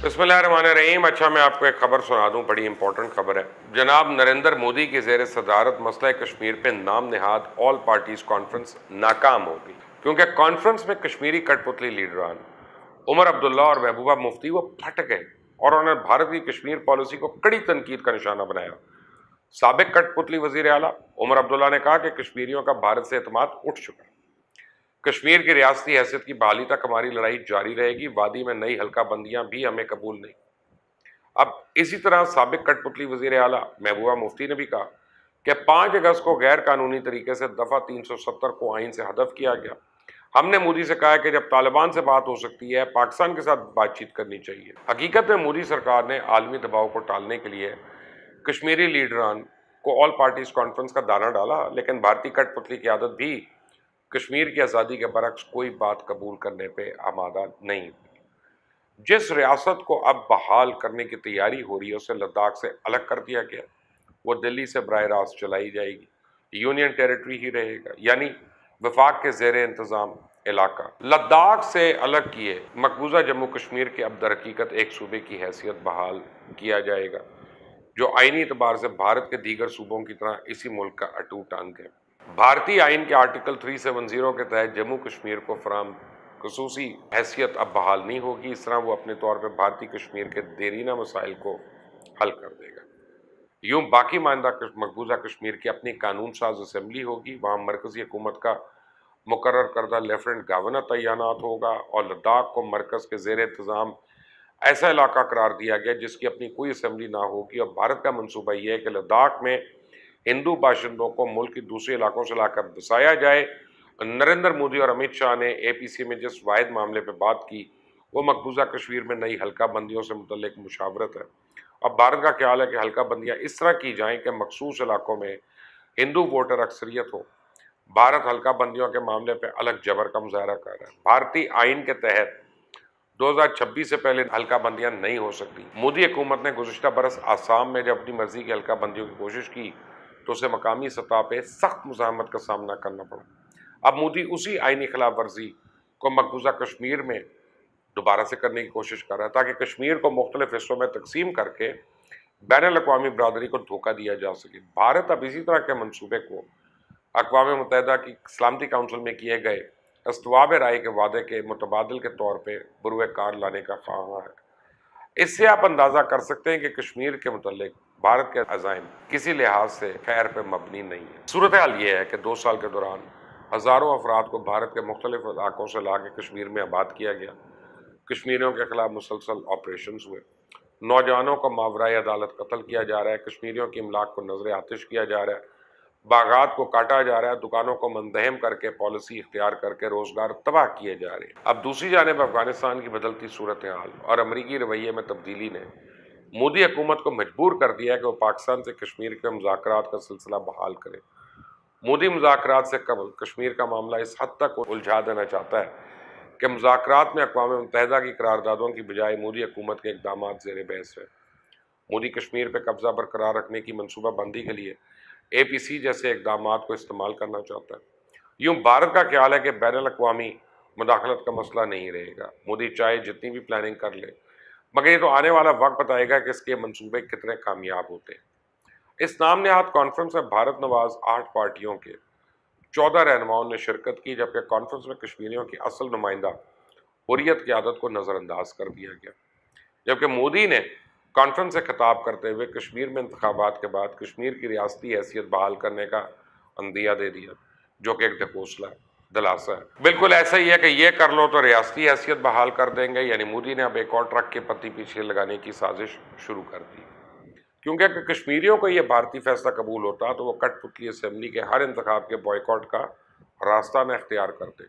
बिस्मिल्लाहिर्रहमानिर्रहीम। अच्छा, मैं आपको एक खबर सुना दूं, बड़ी इंपॉर्टेंट खबर है। जनाब नरेंद्र मोदी की ज़ेर सदारत मसला कश्मीर पे नाम नेहाद ऑल पार्टीज कॉन्फ्रेंस नाकाम हो गई, क्योंकि कॉन्फ्रेंस में कश्मीरी कठपुतली लीडरान उमर अब्दुल्ला और महबूबा मुफ्ती वो फट गए और उन्होंने भारत की कश्मीर पॉलिसी को कड़ी तनकीद का निशाना बनाया। साबिक कठपुतली वजीर आला उमर अब्दुल्ला ने कहा कि कश्मीरियों का भारत से एतमाद उठ चुका है। कश्मीर की रियासती हैसियत की बहाली तक हमारी लड़ाई जारी रहेगी। वादी में नई हल्का बंदियां भी हमें कबूल नहीं। अब इसी तरह साबिक कठपुतली वजीर आला महबूबा मुफ्ती ने भी कहा कि 5 अगस्त को गैर कानूनी तरीके से दफा 370 को आइन से हदफ किया गया। हमने मोदी से कहा कि जब तालिबान से बात हो सकती है, पाकिस्तान के साथ बातचीत करनी चाहिए। हकीकत में मोदी सरकार ने आलमी दबाव को टालने के लिए कश्मीरी लीडरान को ऑल पार्टीज कॉन्फ्रेंस का दाना डाला, लेकिन भारतीय कठपुतली की आदत भी कश्मीर की आज़ादी के बरक्स कोई बात कबूल करने पे आमादा नहीं। जिस रियासत को अब बहाल करने की तैयारी हो रही है उसे लद्दाख से अलग कर दिया गया। वो दिल्ली से बराह रास्त चलाई जाएगी, यूनियन टेरिटरी ही रहेगा, यानी वफाक के जेर इंतज़ाम इलाका। लद्दाख से अलग किए मकबूजा जम्मू कश्मीर के अब दर हकीकत एक सूबे की हैसियत बहाल किया जाएगा, जो आईनी एतबार से भारत के दीगर सूबों की तरह इसी मुल्क का अटूट अंग है। भारतीय आइन के आर्टिकल 370 के तहत जम्मू कश्मीर को फराम खसूसी हैसियत अब बहाल नहीं होगी। इस तरह वो अपने तौर पर भारतीय कश्मीर के देरीना मसाइल को हल कर देगा। यूं बाकी मानदा मकबूजा कश्मीर की अपनी कानून साज असम्बली होगी, वहाँ मरकजी हुकूमत का मुकर्रर करदा लेफ्टिनेंट गवर्नर तैनात होगा और लद्दाख को मरकज के जेर इंतज़ाम ऐसा इलाका करार दिया गया जिसकी अपनी कोई असम्बली ना होगी। और भारत का मंसूबा यह है कि लद्दाख में हिंदू बाशिंदों को मुल्क के दूसरे इलाकों से लाकर बसाया जाए। नरेंद्र मोदी और अमित शाह ने एपीसी में जिस वाहिद मामले पर बात की वो मकबूजा कश्मीर में नई हल्का बंदियों से मुतल्लिक मुशावरत है। अब भारत का ख्याल है कि हल्का बंदियाँ इस तरह की जाएं कि मखसूस इलाकों में हिंदू वोटर अक्सरियत हो। भारत हल्का बंदियों के मामले पर अलग जबर का मुजाहरा कर रहा है। भारतीय आइन के तहत 2026 से पहले हल्का बंदियां नहीं हो सकती। मोदी हुकूमत ने गुज़िश्ता बरस आसाम में जब अपनी मर्जी की हल्का बंदियों की कोशिश की तो उसे मकामी सतह पे सख्त मुज़ाहमत का सामना करना पड़ा। अब मोदी उसी आइनी खिलाफ वर्जी को मकबूजा कश्मीर में दोबारा से करने की कोशिश कर रहा है, ताकि कश्मीर को मुख्तलिफ हिस्सों में तकसीम करके बैनुल-अक़वामी बरादरी को धोखा दिया जा सके। भारत अब इसी तरह के मनसूबे को अक़वाम मुत्तहिदा की सलामती काउंसिल में किए गए इस्तवाब राय के वादे के मुतबादिल के तौर पर बुरुए कार लाने का ख्वाह है। इससे आप अंदाज़ा कर सकते हैं कि कश्मीर के मुतल्लिक भारत के अज़ाइम किसी लिहाज से खैर पर मबनी नहीं है। सूरत हाल ये है कि 2 साल के दौरान हज़ारों अफराद को भारत के मुख्तलिफ इलाकों से ला के कश्मीर में आबाद किया गया। कश्मीरियों के खिलाफ मुसलसल ऑपरेशन हुए, नौजवानों को मावराए अदालत कत्ल किया जा रहा है, कश्मीरियों की इमलाक को नजर आतिश किया जा रहा है, बागात को काटा जा रहा है, दुकानों को मंदहम करके पॉलिसी इख्तियार करके रोजगार तबाह किए जा रहे हैं। अब दूसरी जानिब अफगानिस्तान की बदलती सूरत हाल और अमरीकी रवैये में तब्दीली ने मोदी हुकूमत को मजबूर कर दिया है कि वो पाकिस्तान से कश्मीर के मुज़ाकरात का सिलसिला बहाल करे। मोदी मुज़ाकरात से कबल कश्मीर का मामला इस हद तक उलझा देना चाहता है कि मुज़ाकरात में अक़वाम मुत्तहिदा की करारदादों की बजाय मोदी हुकूमत के इक़दाम ज़ेर बहस है। मोदी कश्मीर पर कब्जा बरकरार रखने की मनसूबा बंदी के लिए एपीसी जैसे इक़दाम को इस्तेमाल करना चाहता है। यूं भारत का ख्याल है कि बैनुल-अक़वामी मुदाखलत का मसला नहीं रहेगा। मोदी चाहे जितनी भी प्लानिंग कर ले, मगर ये तो आने वाला वक्त बताएगा कि इसके मंसूबे कितने कामयाब होते हैं। इस नाम नेहाद कॉन्फ्रेंस में भारत नवाज 8 पार्टियों के 14 रहनुमाओं ने शिरकत की, जबकि कॉन्फ्रेंस में कश्मीरियों की असल नुमाइंदा हुर्रियत की आदत को नज़रअंदाज कर दिया गया। जबकि मोदी ने कॉन्फ्रेंस से खिताब करते हुए कश्मीर में इंतखाबात के बाद कश्मीर की रियासती हैसियत बहाल करने का अंदिया दे दिया, जो कि एक ढकोसला दलासा है। बिल्कुल ऐसा ही है कि ये कर लो तो रियासती हैसियत बहाल कर देंगे, यानी मोदी ने अब एक और ट्रक के पत्ती पीछे लगाने की साजिश शुरू कर दी। क्योंकि अगर कश्मीरियों को यह भारतीय फैसला कबूल होता तो वो कठपुतली असम्बली के हर इंतखाब के बॉयकॉट का रास्ता न इख्तियार करते,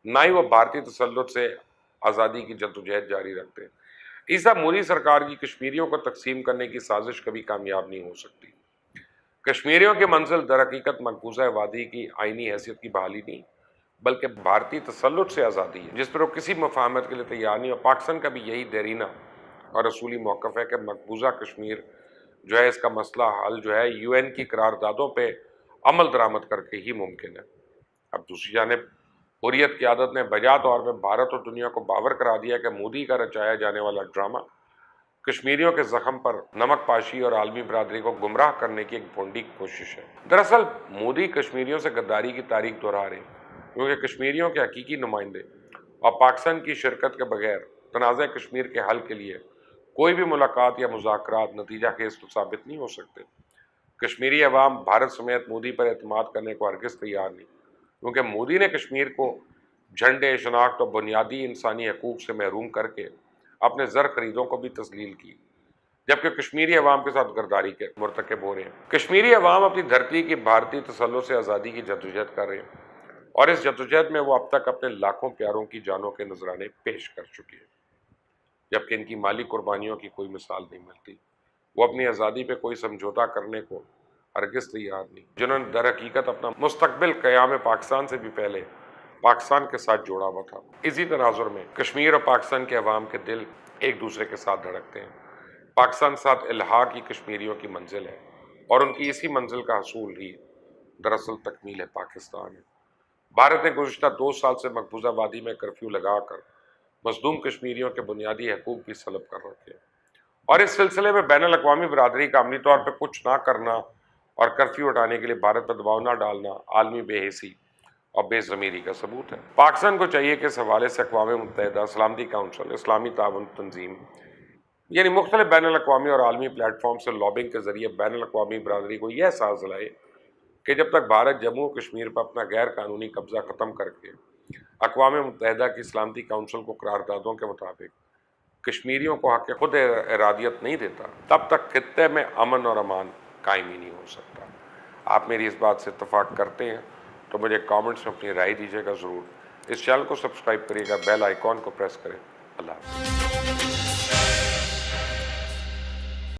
ना ही वो भारतीय तसल्लुत से आज़ादी की जद्दोजहद जारी रखते। इस मोदी सरकार की कश्मीरियों को तकसीम करने की साजिश कभी कामयाब नहीं हो सकती। कश्मीरियों की मंजिल दर हकीकत मकबूजा वादी की आइनी हैसियत की बहाली नहीं, बल्कि भारतीय तसल्लुत से आज़ादी है, जिस पर वो किसी मुफाहमत के लिए तैयार नहीं। और पाकिस्तान का भी यही देरीना और असूली मौक़िफ़ है कि मकबूजा कश्मीर जो है, इसका मसला हल जो है यूएन की करारदादों पे अमल दरामद करके ही मुमकिन है। अब दूसरी जानिब हुर्रियत की आदत ने बजा तौर पर भारत और दुनिया को बावर करा दिया कि मोदी का रचाया जाने वाला ड्रामा کشمیریوں کے زخم پر نمک پاشی اور عالمی برادری کو گمراہ کرنے کی ایک بھونڈی کوشش ہے۔ دراصل مودی کشمیریوں سے غداری کی تاریخ دہرا رہے ہیں، کیونکہ کشمیریوں کے حقیقی نمائندے اور پاکستان کی شرکت کے بغیر تنازع کشمیر کے حل کے لیے کوئی بھی ملاقات یا مذاکرات نتیجہ خیز تو ثابت نہیں ہو سکتے۔ کشمیری عوام بھارت سمیت مودی پر اعتماد کرنے کو ہرگز تیار نہیں، کیونکہ مودی نے کشمیر کو جھنڈے، شناخت اور بنیادی انسانی حقوق سے محروم کر کے اپنے زر خریدوں کو بھی تذلیل کی، جبکہ کشمیری عوام کے ساتھ غداری کے مرتکب ہو رہے ہیں۔ کشمیری عوام اپنی دھرتی کی بھارتی تسلط سے آزادی کی جدوجہد کر رہے ہیں، اور اس جدوجہد میں وہ اب تک اپنے لاکھوں پیاروں کی جانوں کے نذرانے پیش کر چکے ہیں، جبکہ ان کی مالی قربانیوں کی کوئی مثال نہیں ملتی۔ وہ اپنی آزادی پہ کوئی سمجھوتا کرنے کو ہرگز تیار نہیں، جنہوں نے در حقیقت اپنا مستقبل قیام پاکستان سے بھی پہلے پاکستان کے ساتھ جوڑا ہوا تھا۔ اسی تناظر میں کشمیر اور پاکستان کے عوام کے دل ایک دوسرے کے ساتھ دھڑکتے ہیں۔ پاکستان ساتھ الحاق ہی کشمیریوں کی منزل ہے، اور ان کی اسی منزل کا حصول ہی دراصل تکمیل پاکستان ہے۔ بھارت نے گزشتہ 2 سال سے مقبوضہ وادی میں کرفیو لگا کر مظلوم کشمیریوں کے بنیادی حقوق بھی سلب کر رکھے ہیں، اور اس سلسلے میں بین الاقوامی برادری کا عملی طور پہ کچھ نہ کرنا اور کرفیو ہٹانے کے لیے بھارت پر دباؤ نہ ڈالنا عالمی بے حسی اور بے ضمیری کا ثبوت ہے۔ پاکستان کو چاہیے کہ اس حوالے سے اقوام متحدہ، سلامتی کونسل، اسلامی تعاون تنظیم، یعنی مختلف بین الاقوامی اور عالمی پلیٹ فارم سے لابنگ کے ذریعے بین الاقوامی برادری کو یہ احساس دلائے کہ جب تک بھارت جموں و کشمیر پر اپنا غیر قانونی قبضہ ختم کر کے اقوام متحدہ کی سلامتی کونسل کو قراردادوں کے مطابق کشمیریوں کو حق خود ارادیت نہیں دیتا، تب تک خطے میں امن اور امان قائم ہی نہیں ہو سکتا۔ آپ میری اس بات سے اتفاق کرتے ہیں تو مجھے کامنٹس میں اپنی رائے دیجیے گا ضرور۔ اس چینل کو سبسکرائب کریے گا، بیل آئیکن کو پریس کریں۔ اللہ حافظ۔